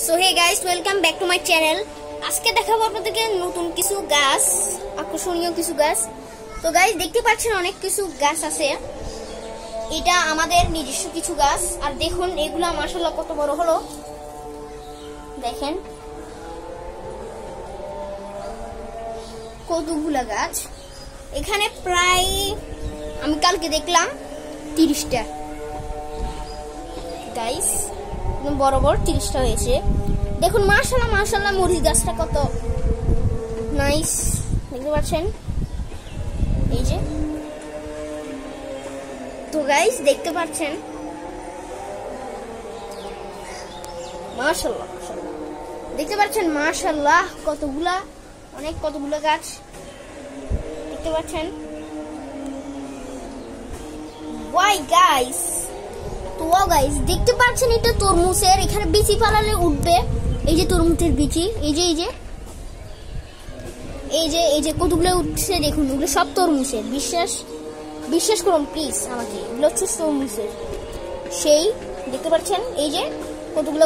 So hey guys, welcome back to my channel. আজকে দেখাবো আপনাদেরকে নতুন কিছু গাছ, আকর্ষণীয় কিছু গাছ। তো গাইস দেখতে পাচ্ছেন অনেক কিছু গাছ আছে। এটা আমাদের নিজস্ব কিছু গাছ। আর দেখুন এগুলা মাশাআল্লাহ কত বড় হলো, দেখেন কতগুলা গাছ। এখানে প্রায় আমি কালকে দেখলাম 30টা গাইস, বড় বড় 30টা হয়েছে। দেখুন মাশাআল্লাহ মাশাআল্লাহ মরিচ গাছটা কত নাইস, দেখতে পাচ্ছেন এই যে। তো গাইস দেখতে পাচ্ছেন মাশাআল্লাহ মাশাআল্লাহ, দেখতে পাচ্ছেন মাশাআল্লাহ কতগুলা কতগুলা গাছ দেখতে পাচ্ছেন। ওয়াই গাইস, তো গাইস দেখতে পাচ্ছেন এটা তরমুজের, এখানে বিচি ফালালে উঠবে। এই যে তরমুজের বিচি, এই যে এই যে এই যে এই যে কতগুলো উঠছে দেখুন, ওগুলো সব তরমুজের। বিশ্বাস করুন প্লিজ আমাকে, এগুলো হচ্ছে তরমুজের। সেই দেখতে পাচ্ছেন এই যে কতগুলো